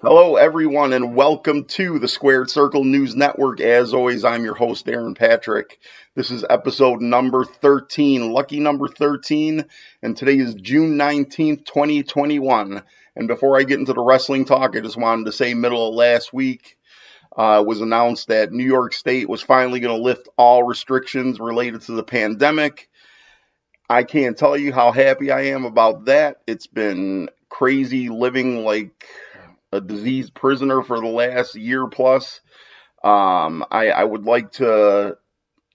Hello, everyone, and welcome to the Squared Circle News Network. As always, I'm your host, Aaron Patrick. This is episode number 13, lucky number 13, and today is June 19th, 2021. And before I get into the wrestling talk, I just wanted to say middle of last week, it was announced that New York State was finally going to lift all restrictions related to the pandemic. I can't tell you how happy I am about that. It's been crazy living like a diseased prisoner for the last year plus. I would like to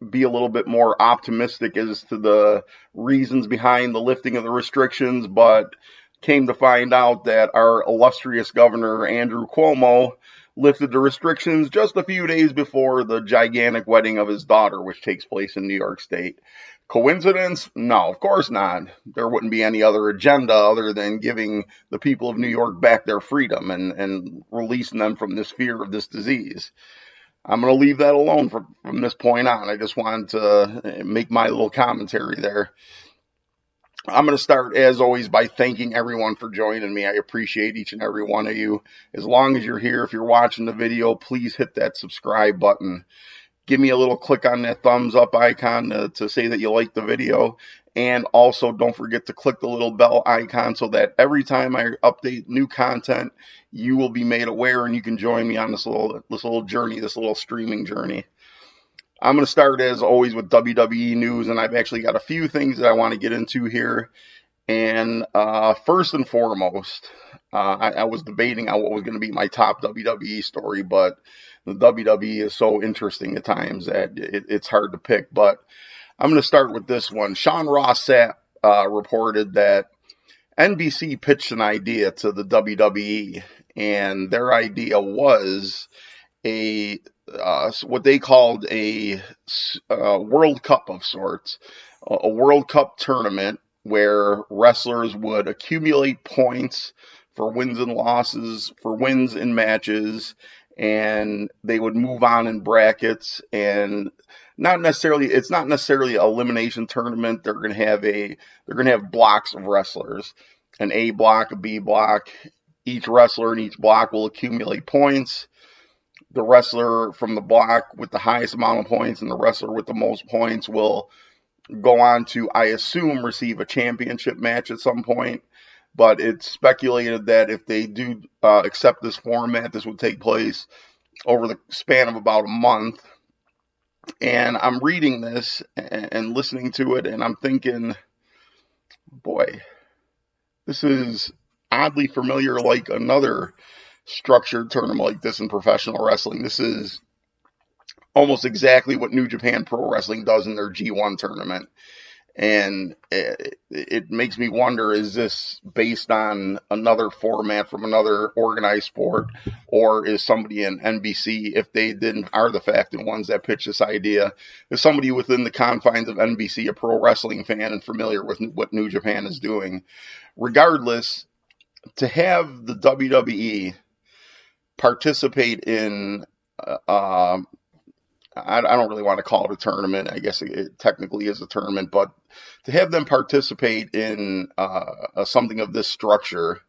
be a little bit more optimistic as to the reasons behind the lifting of the restrictions, but came to find out that our illustrious governor, Andrew Cuomo, lifted the restrictions just a few days before the gigantic wedding of his daughter, which takes place in New York State. Coincidence? No, of course not. There wouldn't be any other agenda other than giving the people of New York back their freedom and releasing them from this fear of this disease. I'm going to leave that alone from this point on. I just wanted to make my little commentary there. I'm going to start, as always, by thanking everyone for joining me. I appreciate each and every one of you. As long as you're here, if you're watching the video, please hit that subscribe button. Give me a little click on that thumbs up icon to say that you like the video. And also don't forget to click the little bell icon so that every time I update new content, you will be made aware and you can join me on this little journey, this little streaming journey. I'm going to start, as always, with WWE news, and I've actually got a few things that I want to get into here. And first and foremost, I was debating on what was going to be my top WWE story, but the WWE is so interesting at times that it's hard to pick. But I'm going to start with this one. Sean Ross Sapp reported that NBC pitched an idea to the WWE, and their idea was what they called a World Cup of sorts, a World Cup tournament where wrestlers would accumulate points for wins and losses, for wins in matches, and they would move on in brackets. And it's not necessarily an elimination tournament. They're going to have blocks of wrestlers, an A block, a B block. Each wrestler in each block will accumulate points. The wrestler from the block with the highest amount of points and the wrestler with the most points will go on to, I assume, receive a championship match at some point. But it's speculated that if they do accept this format, this would take place over the span of about a month. And I'm reading this and listening to it, and I'm thinking, boy, this is oddly familiar, like another structured tournament like this in professional wrestling. This is almost exactly what New Japan Pro Wrestling does in their G1 tournament. And it makes me wonder, is this based on another format from another organized sport, or is somebody in NBC, if they are the fact and ones that pitch this idea, is somebody within the confines of NBC a pro wrestling fan and familiar with what New Japan is doing? Regardless, to have the WWE participate in I don't really want to call it a tournament. I guess it technically is a tournament, but to have them participate in something of this structure,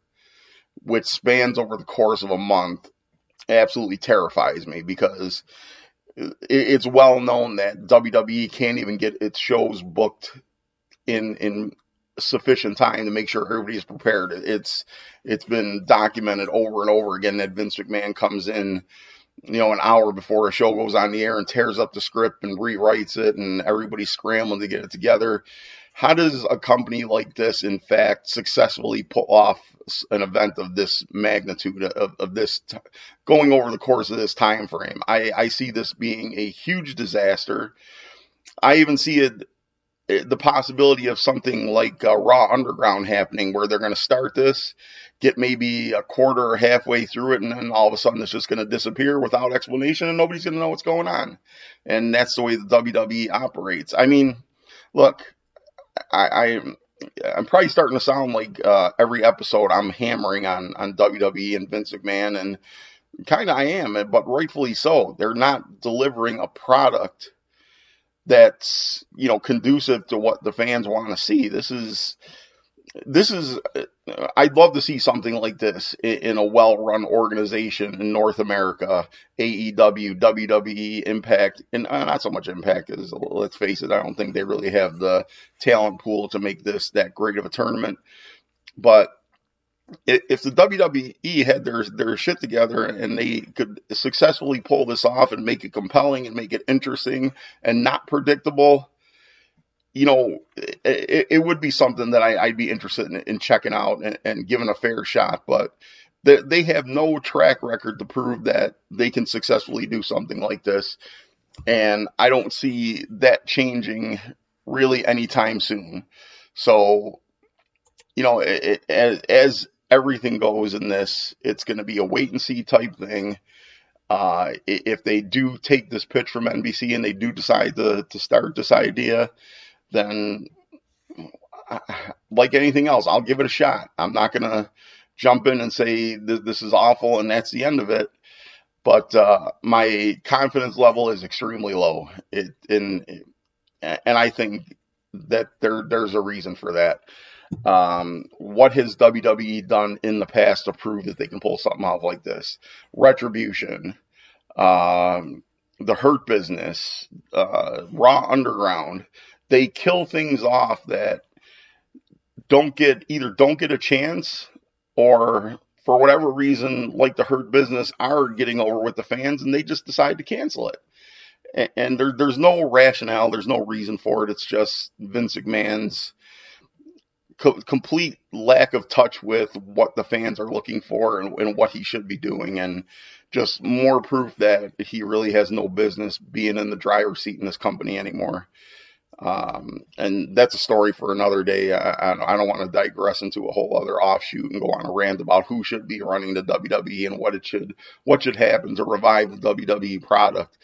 which spans over the course of a month, absolutely terrifies me, because it's well known that WWE can't even get its shows booked in sufficient time to make sure everybody's prepared. It's been documented over and over again that Vince McMahon comes in, an hour before a show goes on the air and tears up the script and rewrites it, and everybody's scrambling to get it together. How does a company like this, in fact, successfully pull off an event of this magnitude, of this going over the course of this time frame? I see this being a huge disaster. I even see the possibility of something like Raw Underground happening, where they're going to start this, get maybe a quarter or halfway through it, and then all of a sudden it's just going to disappear without explanation, and nobody's going to know what's going on. And that's the way the WWE operates. I mean, look, I'm probably starting to sound like every episode I'm hammering on WWE and Vince McMahon, and kind of I am, but rightfully so. They're not delivering a product that's conducive to what the fans want to see. This is this is, I'd love to see something like this in a well-run organization in North America. AEW, WWE, Impact, and not so much Impact, because let's face it, I don't think they really have the talent pool to make this that great of a tournament. But if the WWE had their shit together and they could successfully pull this off and make it compelling and make it interesting and not predictable, it would be something that I'd be interested in checking out and giving a fair shot. But they have no track record to prove that they can successfully do something like this. And I don't see that changing really anytime soon. So, as everything goes in this, it's going to be a wait and see type thing. If they do take this pitch from NBC and they do decide to start this idea, then like anything else, I'll give it a shot. I'm not going to jump in and say this is awful and that's the end of it. But my confidence level is extremely low. And I think that there's a reason for that. What has WWE done in the past to prove that they can pull something off like this? Retribution, the Hurt Business, Raw Underground. They kill things off that don't get a chance, or for whatever reason, like the Hurt Business, are getting over with the fans and they just decide to cancel it. And there's no rationale, there's no reason for it. It's just Vince McMahon's complete lack of touch with what the fans are looking for and what he should be doing, and just more proof that he really has no business being in the driver's seat in this company anymore. And that's a story for another day. I don't want to digress into a whole other offshoot and go on a rant about who should be running the WWE and what should happen to revive the WWE product.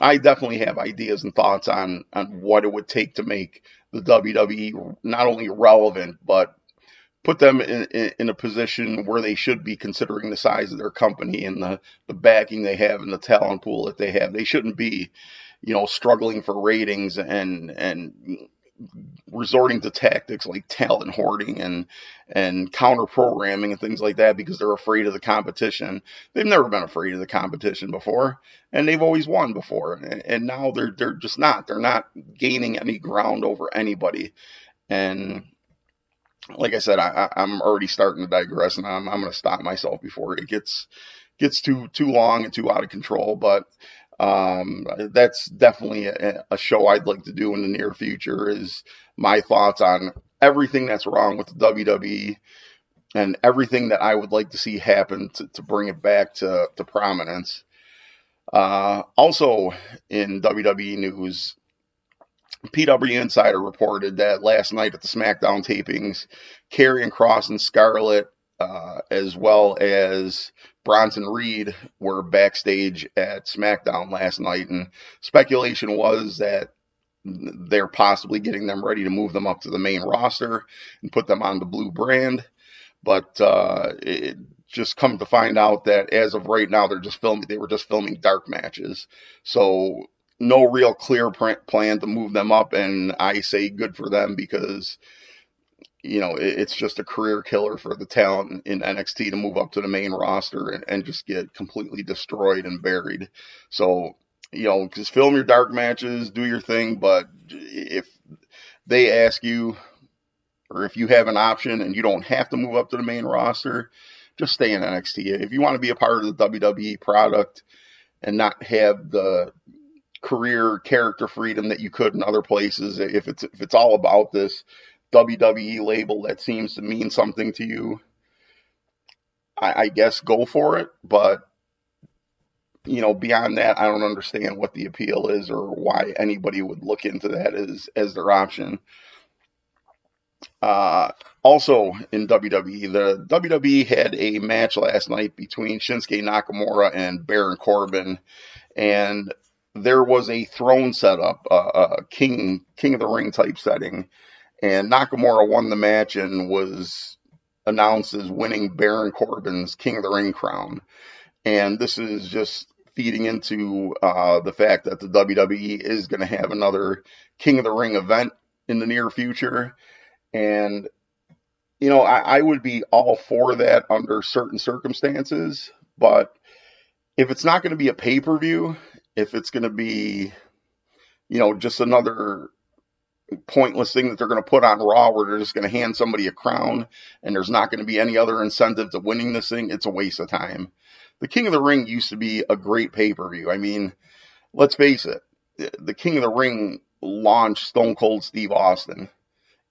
I definitely have ideas and thoughts on what it would take to make the WWE not only relevant, but put them in a position where they should be, considering the size of their company and the backing they have and the talent pool that they have. They shouldn't be, struggling for ratings and resorting to tactics like talent hoarding and counter programming and things like that because they're afraid of the competition. They've never been afraid of the competition before, and they've always won before. And now they're just not. They're not gaining any ground over anybody. And like I said, I'm already starting to digress, and I'm going to stop myself before it gets too long and too out of control. But that's definitely a show I'd like to do in the near future, is my thoughts on everything that's wrong with the WWE and everything that I would like to see happen to bring it back to prominence. Also in WWE news, PW Insider reported that last night at the Smackdown tapings, Karrion Kross and Scarlett, as well as Bronson Reed, were backstage at Smackdown last night, and speculation was that they're possibly getting them ready to move them up to the main roster and put them on the blue brand. But it just come to find out that as of right now, they were just filming dark matches. So no real clear plan to move them up, and I say good for them, because it's just a career killer for the talent in NXT to move up to the main roster and just get completely destroyed and buried. So, just film your dark matches, do your thing, but if they ask you, or if you have an option and you don't have to move up to the main roster, just stay in NXT. If you want to be a part of the WWE product and not have the career character freedom that you could in other places, if it's all about this WWE label that seems to mean something to you, I guess go for it. But beyond that, I don't understand what the appeal is or why anybody would look into that as their option. Also in WWE, the WWE had a match last night between Shinsuke Nakamura and Baron Corbin, and there was a throne setup, a King of the Ring type setting, and Nakamura won the match and was announced as winning Baron Corbin's King of the Ring crown. And this is just feeding into the fact that the WWE is going to have another King of the Ring event in the near future. And I would be all for that under certain circumstances, but if it's not going to be a pay-per-view, if it's going to be, just another pointless thing that they're going to put on Raw where they're just going to hand somebody a crown and there's not going to be any other incentive to winning this thing, it's a waste of time. The King of the Ring used to be a great pay-per-view. I mean, let's face it, the King of the Ring launched Stone Cold Steve Austin.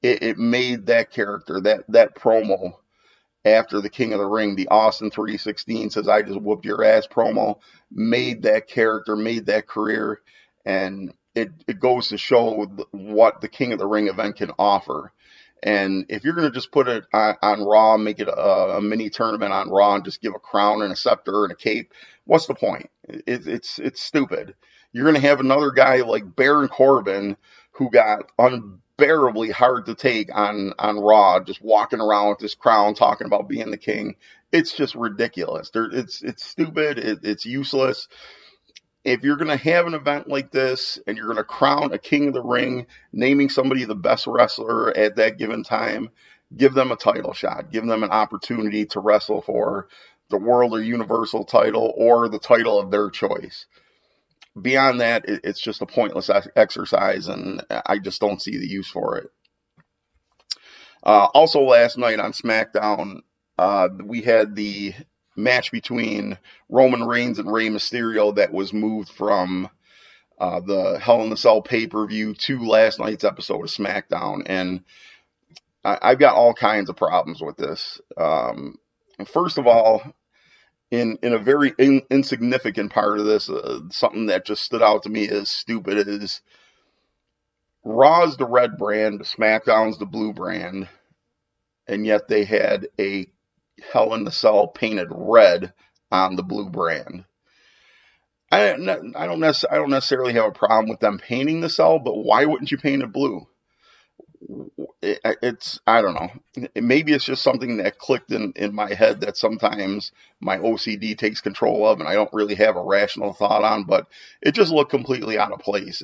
It made that character, that promo after the King of the Ring, the Austin 316 says, "I just whooped your ass" promo, made that character, made that career, and it goes to show what the King of the Ring event can offer. And if you're going to just put it on Raw, make it a mini tournament on Raw, and just give a crown and a scepter and a cape, what's the point? It's stupid. You're going to have another guy like Baron Corbin who got unbearably hard to take on Raw, just walking around with this crown, talking about being the king. It's just ridiculous. It's stupid. It's useless. If you're going to have an event like this and you're going to crown a King of the Ring, naming somebody the best wrestler at that given time, give them a title shot. Give them an opportunity to wrestle for the world or universal title or the title of their choice. Beyond that, it's just a pointless exercise, and I just don't see the use for it. Also, last night on SmackDown, we had the match between Roman Reigns and Rey Mysterio that was moved from the Hell in the Cell pay-per-view to last night's episode of SmackDown, and I've got all kinds of problems with this. First of all, in a very insignificant part of this, something that just stood out to me as stupid is Raw's the red brand, SmackDown's the blue brand, and yet they had a Hell in the Cell painted red on the blue brand. I don't necessarily have a problem with them painting the cell, but why wouldn't you paint it blue? I don't know. Maybe it's just something that clicked in my head that sometimes my OCD takes control of and I don't really have a rational thought on, but it just looked completely out of place.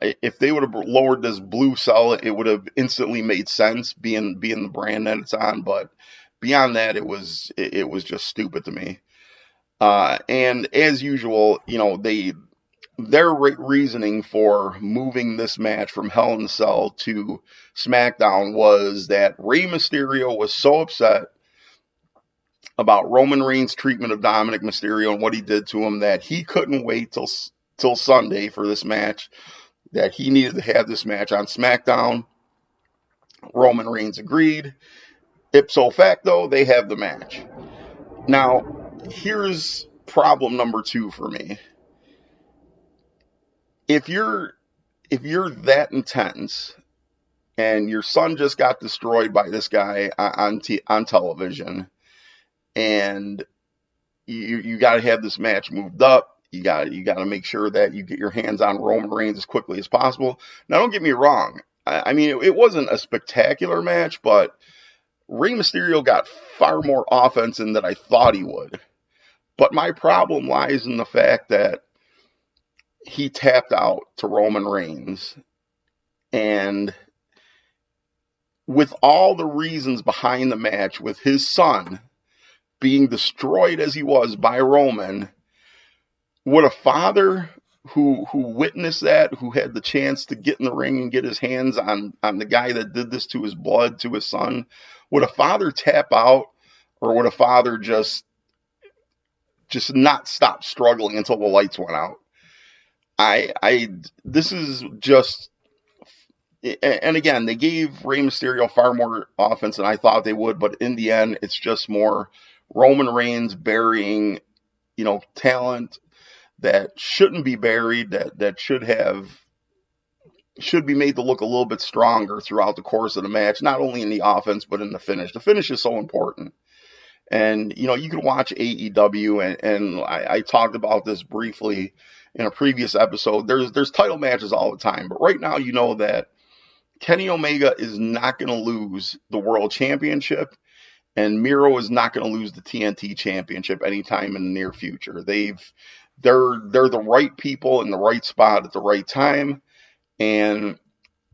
If they would have lowered this blue cell, it would have instantly made sense being the brand that it's on, but beyond that, it was just stupid to me. And as usual, their reasoning for moving this match from Hell in a Cell to SmackDown was that Rey Mysterio was so upset about Roman Reigns' treatment of Dominic Mysterio and what he did to him that he couldn't wait till Sunday for this match, that he needed to have this match on SmackDown. Roman Reigns agreed. Ipso facto, they have the match. Now, here's problem number 2 for me. If you're that intense and your son just got destroyed by this guy on television, and you got to have this match moved up, you got to make sure that you get your hands on Roman Reigns as quickly as possible. Now, don't get me wrong. I mean, it wasn't a spectacular match, but Rey Mysterio got far more offense in than I thought he would. But my problem lies in the fact that he tapped out to Roman Reigns. And with all the reasons behind the match, with his son being destroyed as he was by Roman, would a father who witnessed that, who had the chance to get in the ring and get his hands on the guy that did this to his blood, to his son, would a father tap out, or would a father just not stop struggling until the lights went out? This is just, and again, they gave Rey Mysterio far more offense than I thought they would, but in the end, it's just more Roman Reigns burying, talent that shouldn't be buried, that should be made to look a little bit stronger throughout the course of the match, not only in the offense, but in the finish. The finish is so important. And, you can watch AEW, and I talked about this briefly in a previous episode. There's title matches all the time, but right now, that Kenny Omega is not going to lose the World Championship, and Miro is not going to lose the TNT Championship anytime in the near future. They're the right people in the right spot at the right time, and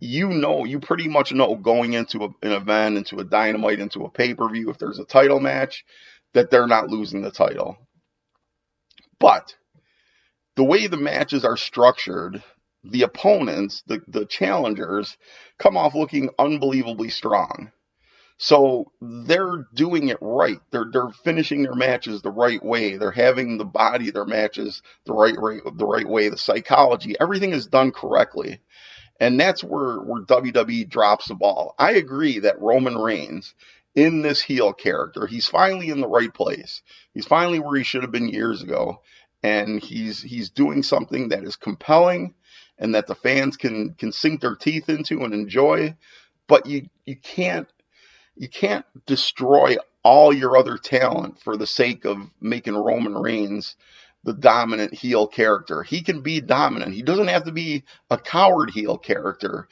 you pretty much know going into an event, into a Dynamite, into a pay-per-view, if there's a title match, that they're not losing the title. But the way the matches are structured, the opponents, the challengers, come off looking unbelievably strong. So they're doing it right. They're finishing their matches the right way. They're having the body of their matches the right way. The psychology, everything is done correctly. And that's where WWE drops the ball. I agree that Roman Reigns, in this heel character, he's finally in the right place. He's finally where he should have been years ago. And he's doing something that is compelling and that the fans can sink their teeth into and enjoy. But you can't destroy all your other talent for the sake of making Roman Reigns the dominant heel character. He can be dominant. He doesn't have to be a coward heel character.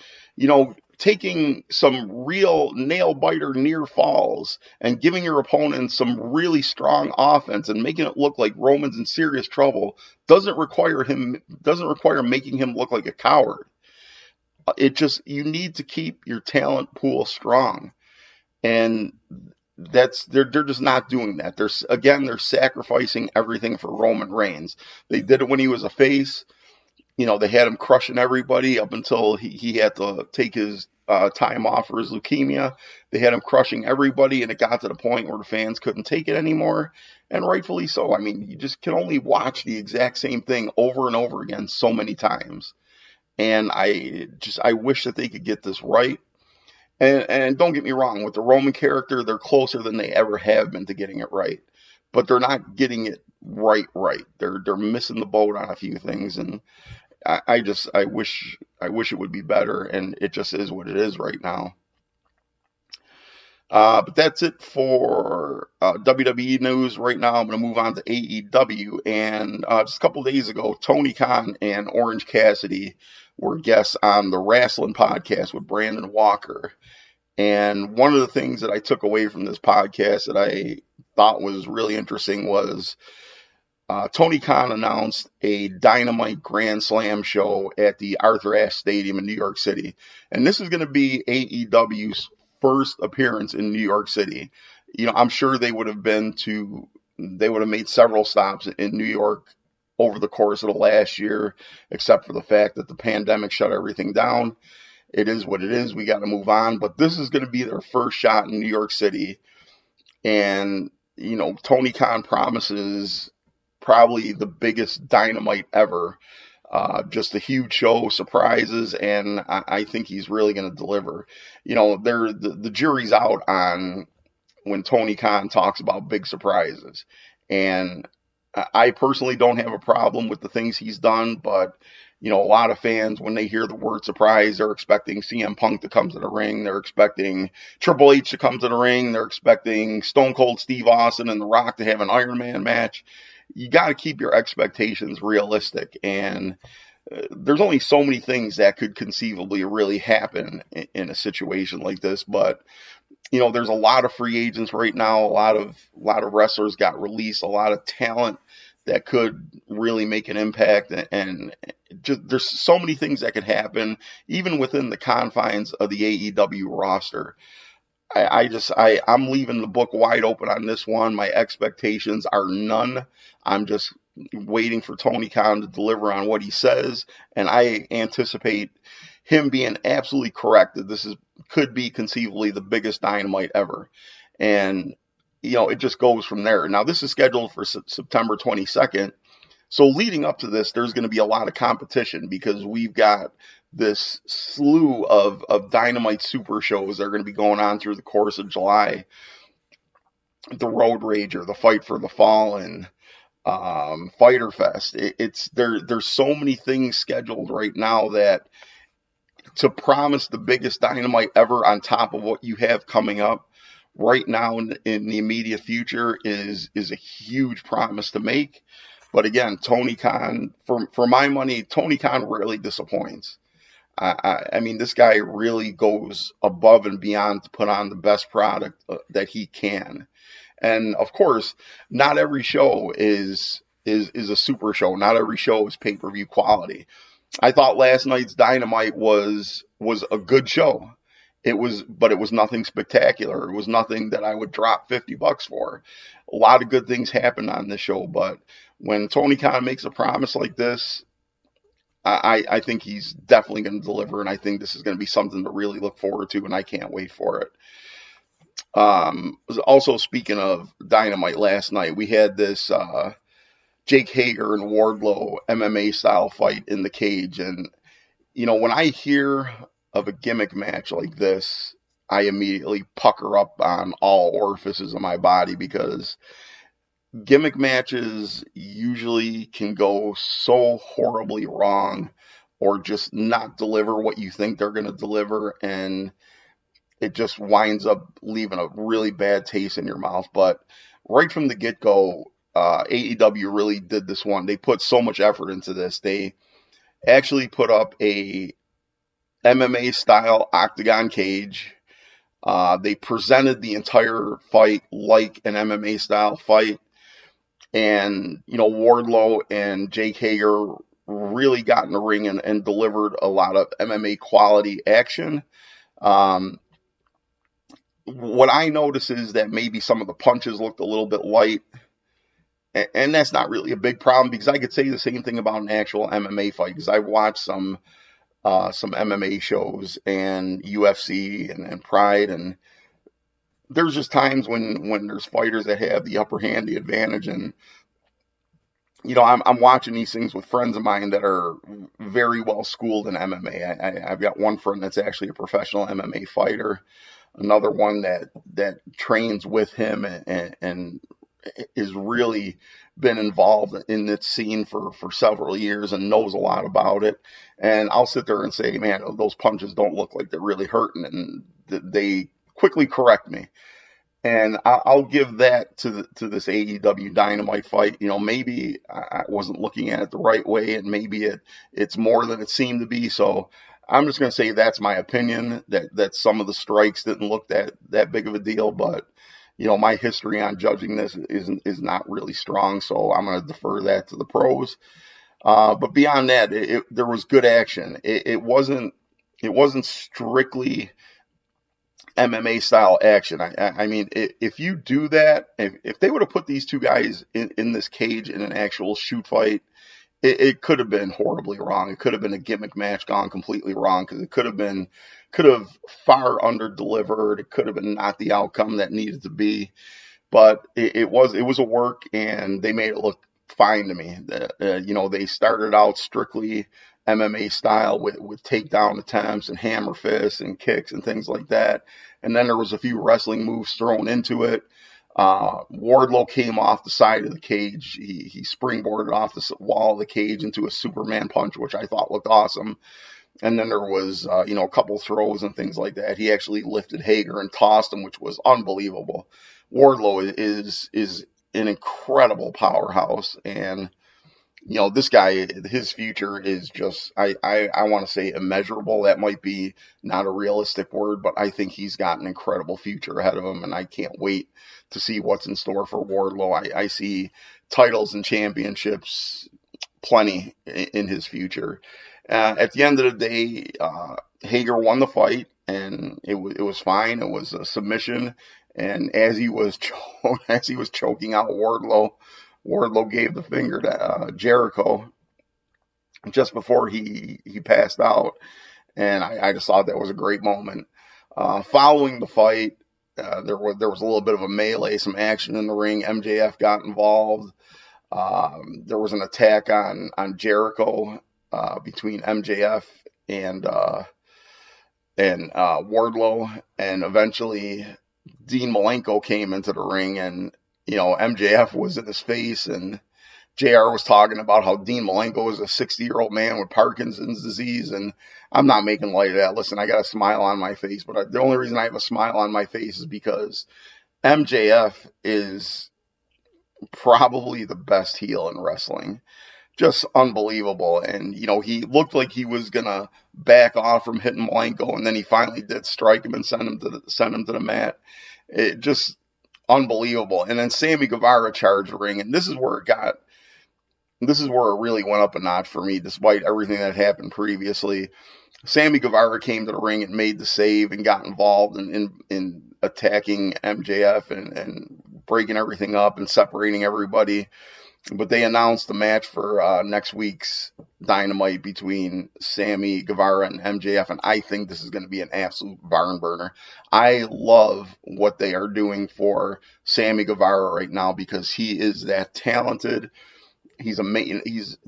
Taking some real nail biter near falls and giving your opponent some really strong offense and making it look like Roman's in serious trouble doesn't require making him look like a coward. You need to keep your talent pool strong. And they're just not doing that. They're sacrificing everything for Roman Reigns. They did it when he was a face. They had him crushing everybody up until he had to take his time off for his leukemia. They had him crushing everybody, and it got to the point where the fans couldn't take it anymore, and rightfully so. I mean, you just can only watch the exact same thing over and over again so many times. And I wish that they could get this right. And don't get me wrong, with the Roman character, they're closer than they ever have been to getting it right. But they're not getting it right. They're missing the boat on a few things, and I wish it would be better, and it just is what it is right now. But that's it for WWE news right now. I'm going to move on to AEW, and just a couple days ago, Tony Khan and Orange Cassidy were guests on the Wrestling Podcast with Brandon Walker. And one of the things that I took away from this podcast that I thought was really interesting was Tony Khan announced a Dynamite Grand Slam show at the Arthur Ashe Stadium in New York City. And this is going to be AEW's first appearance in New York City. I'm sure they would have made several stops in New York over the course of the last year, except for the fact that the pandemic shut everything down. It is what it is. We got to move on. But this is going to be their first shot in New York City. And, Tony Khan promises probably the biggest Dynamite ever. Just a huge show, surprises, and I think he's really going to deliver. The jury's out on when Tony Khan talks about big surprises. And I personally don't have a problem with the things he's done, but a lot of fans, when they hear the word surprise, they're expecting CM Punk to come to the ring. They're expecting Triple H to come to the ring. They're expecting Stone Cold Steve Austin and The Rock to have an Iron Man match. You got to keep your expectations realistic. And there's only so many things that could conceivably really happen in a situation like this. But, there's a lot of free agents right now. A lot of wrestlers got released, a lot of talent that could really make an impact, and just there's so many things that could happen even within the confines of the AEW roster. I'm leaving the book wide open on this one. My expectations are none. I'm just waiting for Tony Khan to deliver on what he says, and I anticipate him being absolutely correct that this could be conceivably the biggest Dynamite ever. And it just goes from there. Now, this is scheduled for September 22nd. So leading up to this, there's going to be a lot of competition because we've got this slew of Dynamite super shows that are going to be going on through the course of July. The Road Rager, the Fight for the Fallen, Fyter Fest. There's so many things scheduled right now that to promise the biggest Dynamite ever on top of what you have coming up right now in the immediate future is a huge promise to make. But again, Tony Khan, for my money, Tony Khan rarely disappoints. I mean, this guy really goes above and beyond to put on the best product that he can. And of course, not every show is a super show. Not every show is pay-per-view quality. I thought last night's Dynamite was a good show. But it was nothing spectacular. It was nothing that I would drop $50 for. A lot of good things happened on this show, but when Tony Khan makes a promise like this, I think he's definitely going to deliver, and I think this is going to be something to really look forward to, and I can't wait for it. Also, speaking of Dynamite last night, we had this Jake Hager and Wardlow MMA style fight in the cage, and when I hear of a gimmick match like this, I immediately pucker up on all orifices of my body, because gimmick matches usually can go so horribly wrong, or just not deliver what you think they're going to deliver, and it just winds up leaving a really bad taste in your mouth. But right from the get-go, AEW really did this one. They put so much effort into this. They actually put up a MMA style octagon cage. They presented the entire fight like an MMA style fight. And, Wardlow and Jake Hager really got in the ring and delivered a lot of MMA quality action. What I noticed is that maybe some of the punches looked a little bit light. And that's not really a big problem, because I could say the same thing about an actual MMA fight, because I've watched some MMA shows and UFC and Pride, and there's just times when there's fighters that have the upper hand, the advantage, and I'm watching these things with friends of mine that are very well schooled in MMA. I've got one friend that's actually a professional MMA fighter, another one that trains with him and is really been involved in this scene for several years and knows a lot about it. And I'll sit there and say, man, those punches don't look like they're really hurting. And they quickly correct me. And I'll give that to this AEW Dynamite fight. Maybe I wasn't looking at it the right way, and maybe it's more than it seemed to be. So I'm just going to say that's my opinion, that some of the strikes didn't look that big of a deal. But my history on judging this is not really strong, so I'm going to defer that to the pros. But beyond that, there was good action. It wasn't strictly MMA style action. I mean, if you do that, if they would have put these two guys in this cage in an actual shoot fight, it could have been horribly wrong. It could have been a gimmick match gone completely wrong, because it could have far under delivered. It could have been not the outcome that needed to be, but it was a work, and they made it look fine to me. They started out strictly MMA style with takedown attempts and hammer fists and kicks and things like that, and then there was a few wrestling moves thrown into it. Wardlow came off the side of the cage. He springboarded off the wall of the cage into a Superman punch, which I thought looked awesome. And then there was, a couple throws and things like that. He actually lifted Hager and tossed him, which was unbelievable. Wardlow is an incredible powerhouse, and this guy, his future is just, I want to say immeasurable. That might be not a realistic word, but I think he's got an incredible future ahead of him, and I can't wait to see what's in store for Wardlow. I see titles and championships plenty in his future. At the end of the day, Hager won the fight, and it was fine. It was a submission, and as he was choking out Wardlow gave the finger to Jericho just before he passed out, and I just thought that was a great moment. Following the fight, there was a little bit of a melee, some action in the ring. MJF got involved. There was an attack on Jericho between MJF and Wardlow, and eventually Dean Malenko came into the ring, and MJF was in his face, and JR was talking about how Dean Malenko is a 60-year-old man with Parkinson's disease, and I'm not making light of that. Listen, I got a smile on my face, but the only reason I have a smile on my face is because MJF is probably the best heel in wrestling. Just unbelievable. And, he looked like he was going to back off from hitting Malenko, and then he finally did strike him and send him to the mat. It just unbelievable. And then Sammy Guevara charged the ring, and this is where it got this is where it really went up a notch for me, despite everything that happened previously. Sammy Guevara came to the ring and made the save and got involved in attacking MJF and breaking everything up and separating everybody. But they announced the match for next week's Dynamite between Sammy Guevara and MJF, and I think this is going to be an absolute barn burner. I love what they are doing for Sammy Guevara right now because he is that talented. He's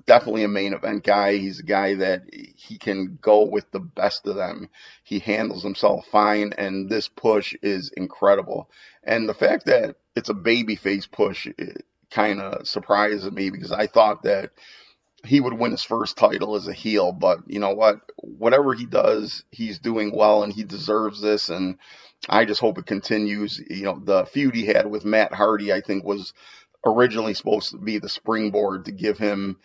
definitely a main event guy. He's a guy that he can go with the best of them. He handles himself fine, and this push is incredible. And the fact that it's a babyface push kind of surprises me because I thought that he would win his first title as a heel, but you know what? Whatever he does, he's doing well and he deserves this, and I just hope it continues. You know, the feud he had with Matt Hardy, I think, was originally supposed to be the springboard to give him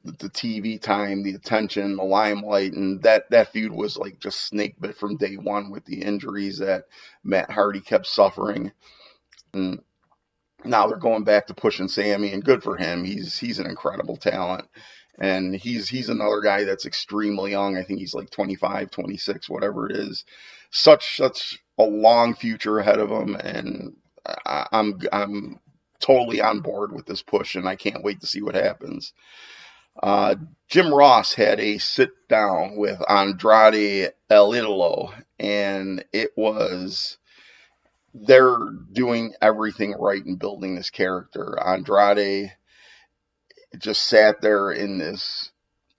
the TV time, the attention, the limelight, and that feud was like just snake bit from day one with the injuries that Matt Hardy kept suffering. And now they're going back to pushing Sammy, and good for him. He's an incredible talent, and he's another guy that's extremely young. I think he's like 25, 26, whatever it is. Such a long future ahead of him, and I'm totally on board with this push, and I can't wait to see what happens. Jim Ross had a sit down with Andrade El Idolo, and they're doing everything right in building this character. Andrade just sat there in this,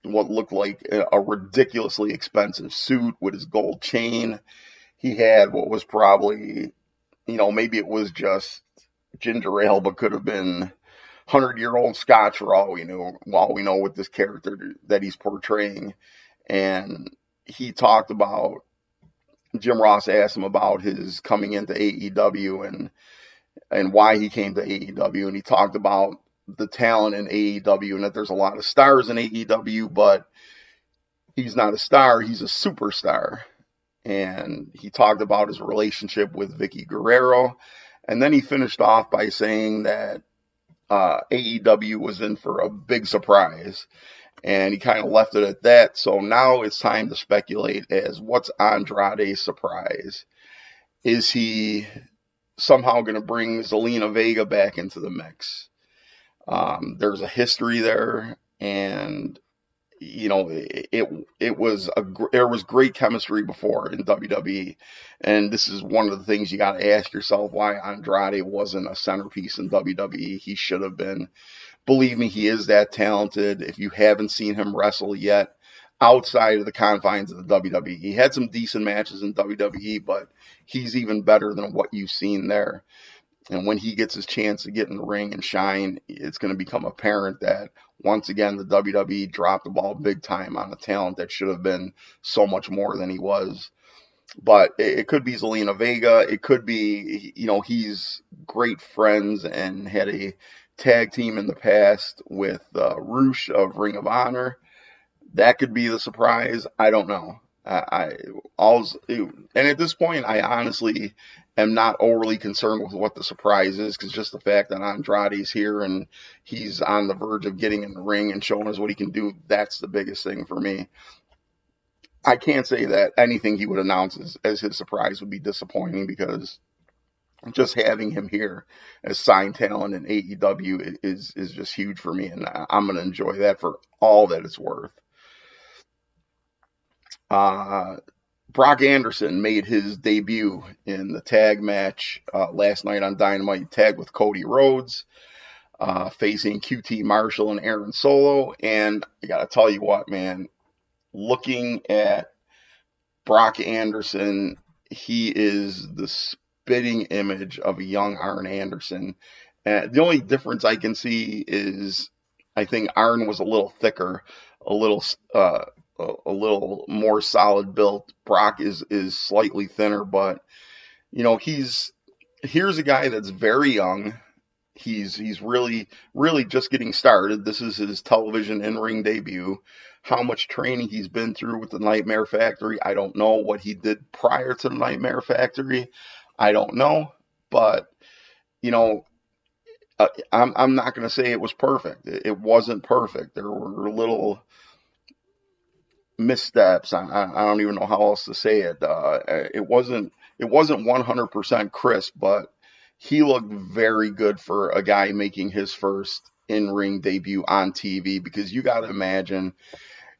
what looked like a ridiculously expensive suit with his gold chain. He had what was probably, maybe it was just ginger ale, but could have been 100-year-old scotch for all we know with this character that he's portraying. And Jim Ross asked him about his coming into AEW and why he came to AEW, and he talked about the talent in AEW and that there's a lot of stars in AEW, but he's not a star, he's a superstar. And he talked about his relationship with Vicky Guerrero, and then he finished off by saying that AEW was in for a big surprise, and he kind of left it at that. So now it's time to speculate as what's Andrade's surprise. Is he somehow going to bring Zelina Vega back into the mix? There's a history there, and there was great chemistry before in WWE, and this is one of the things you got to ask yourself why Andrade wasn't a centerpiece in WWE. He should have been. Believe me, he is that talented. If you haven't seen him wrestle yet, outside of the confines of the WWE, he had some decent matches in WWE, but he's even better than what you've seen there. And when he gets his chance to get in the ring and shine, it's going to become apparent that, once again, the WWE dropped the ball big time on a talent that should have been so much more than he was. But it could be Zelina Vega. It could be, he's great friends and had a tag team in the past with Roosh of Ring of Honor. That could be the surprise. I don't know. And at this point, I honestly am not overly concerned with what the surprise is, because just the fact that Andrade's here and he's on the verge of getting in the ring and showing us what he can do, that's the biggest thing for me. I can't say that anything he would announce as his surprise would be disappointing, because just having him here as signed talent in AEW is just huge for me, and I'm going to enjoy that for all that it's worth. Brock Anderson made his debut in the tag match last night on Dynamite, tag with Cody Rhodes, facing QT Marshall and Aaron Solo. And I got to tell you what, man, looking at Brock Anderson, he is the spitting image of a young Arn Anderson. The only difference I can see is I think Arn was a little thicker, a little more solid built. Brock is slightly thinner, but here's a guy that's very young. He's really just getting started. This is his television in-ring debut. How much training he's been through with the Nightmare Factory, I don't know. What he did prior to the Nightmare Factory, I don't know. But I'm not going to say it was perfect. It wasn't perfect. There were little missteps. I don't even know how else to say it. It wasn't 100% crisp, but he looked very good for a guy making his first in-ring debut on TV, because you got to imagine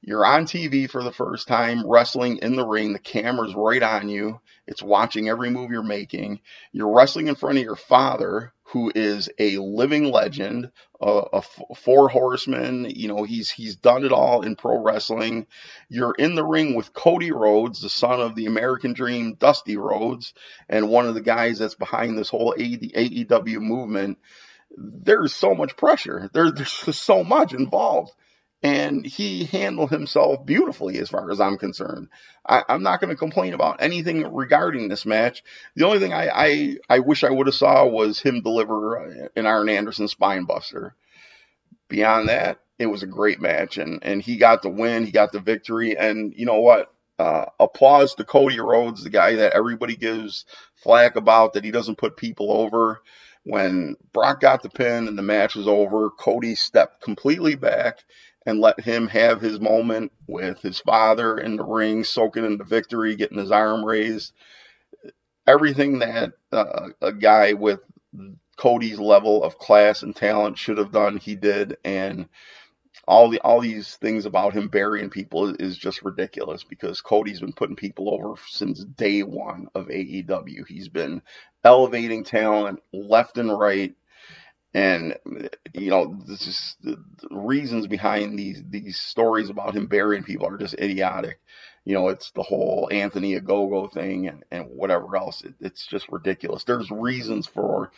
you're on TV for the first time, wrestling in the ring. The camera's right on you. It's watching every move you're making. You're wrestling in front of your father, who is a living legend, four horsemen. He's done it all in pro wrestling. You're in the ring with Cody Rhodes, the son of the American Dream, Dusty Rhodes, and one of the guys that's behind this whole AEW movement. There's so much pressure. There's just so much involved. And he handled himself beautifully as far as I'm concerned. I'm not going to complain about anything regarding this match. The only thing I wish I would have saw was him deliver an Arn Anderson spine buster. Beyond that, it was a great match, and he got the win, he got the victory, and you know what? Applause to Cody Rhodes, the guy that everybody gives flack about, that he doesn't put people over. When Brock got the pin and the match was over, Cody stepped completely back and let him have his moment with his father in the ring, soaking in the victory, getting his arm raised. Everything that a guy with Cody's level of class and talent should have done, he did. And all these things about him burying people is just ridiculous, because Cody's been putting people over since day one of AEW. He's been elevating talent left and right. And, this is the reasons behind these stories about him burying people are just idiotic. It's the whole Anthony Ogogo thing and whatever else. It's just ridiculous. There's reasons for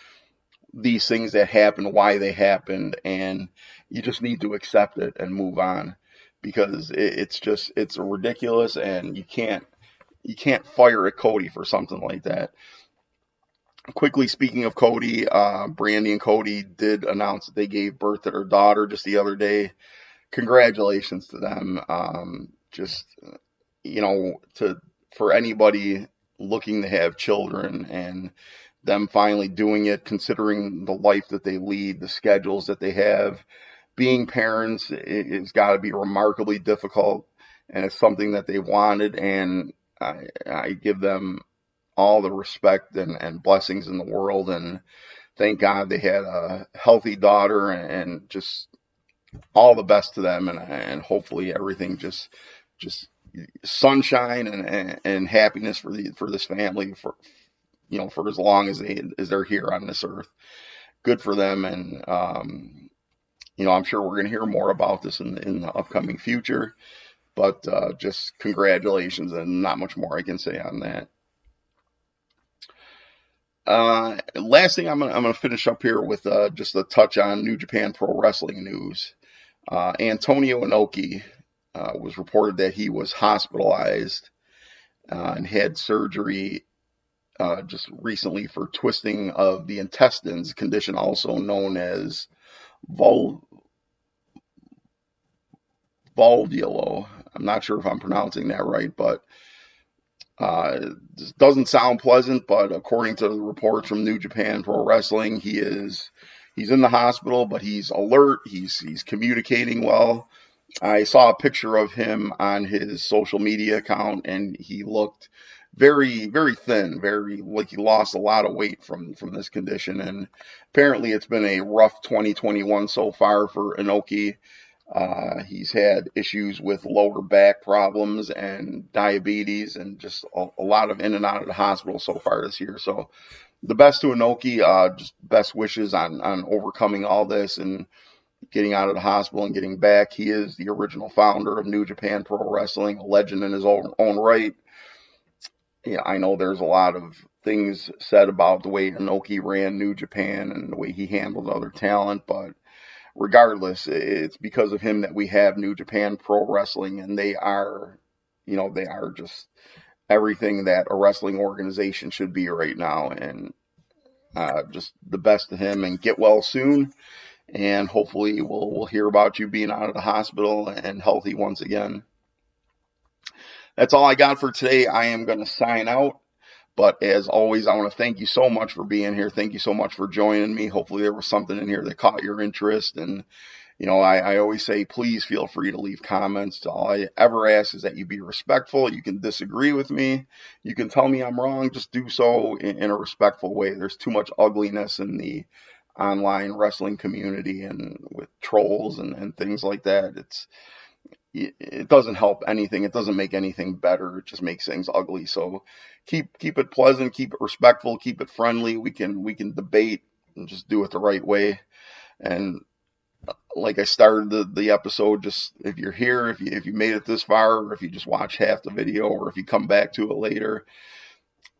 these things that happen, why they happened, and you just need to accept it and move on, because it's ridiculous, and you can't fire at Cody for something like that. Quickly, speaking of Cody, Brandy and Cody did announce that they gave birth to their daughter just the other day. Congratulations to them. For anybody looking to have children, and them finally doing it, considering the life that they lead, the schedules that they have, being parents, it's got to be remarkably difficult, and it's something that they wanted, and I give them all the respect and blessings in the world, and thank God they had a healthy daughter, and just all the best to them, and hopefully everything just sunshine and happiness for this family for as long as they're here on this earth. Good for them, and I'm sure we're going to hear more about this in the upcoming future, but just congratulations, and not much more I can say on that. Last thing, I'm gonna finish up here with just a touch on New Japan Pro Wrestling news. Antonio Inoki was reported that he was hospitalized and had surgery just recently for twisting of the intestines, condition also known as vulvulo. I'm not sure if I'm pronouncing that right, but this doesn't sound pleasant, but according to the reports from New Japan Pro Wrestling, he's in the hospital, but he's alert. He's communicating well. I saw a picture of him on his social media account, and he looked very, very thin, very like he lost a lot of weight from this condition. And apparently, it's been a rough 2021 so far for Inoki. He's had issues with lower back problems and diabetes, and just a lot of in and out of the hospital so far this year. So the best to Inoki, just best wishes on overcoming all this and getting out of the hospital and getting back. He is the original founder of New Japan Pro Wrestling, a legend in his own right. Yeah, I know there's a lot of things said about the way Inoki ran New Japan and the way he handled other talent, but regardless, it's because of him that we have New Japan Pro Wrestling, and they are just everything that a wrestling organization should be right now. And just the best to him, and get well soon. And hopefully we'll hear about you being out of the hospital and healthy once again. That's all I got for today. I am going to sign out. But as always, I want to thank you so much for being here. Thank you so much for joining me. Hopefully there was something in here that caught your interest. And, I always say, please feel free to leave comments. All I ever ask is that you be respectful. You can disagree with me. You can tell me I'm wrong. Just do so in a respectful way. There's too much ugliness in the online wrestling community and with trolls and things like that. It doesn't help anything. It doesn't make anything better. It just makes things ugly. So keep it pleasant, keep it respectful, keep it friendly. We can debate and just do it the right way. And like I started the episode, just if you're here, if you made it this far, or if you just watch half the video, or if you come back to it later,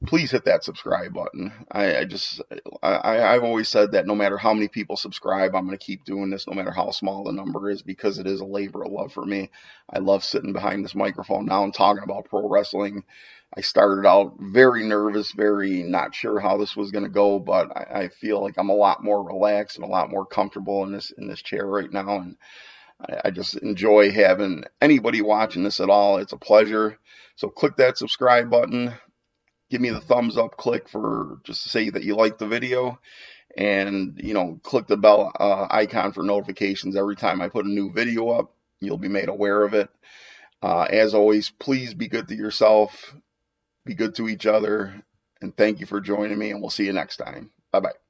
please hit that subscribe button. I've always said that no matter how many people subscribe, I'm going to keep doing this no matter how small the number is, because it is a labor of love for me. I love sitting behind this microphone now and talking about pro wrestling. I started out very nervous, very not sure how this was going to go, but I feel like I'm a lot more relaxed and a lot more comfortable in this chair right now, and I just enjoy having anybody watching this at all. It's a pleasure. So click that subscribe button. Give me the thumbs up click for just to say that you like the video, and click the bell icon for notifications every time I put a new video up. You'll be made aware of it. As always, please be good to yourself, be good to each other, and thank you for joining me, and we'll see you next time. Bye-bye.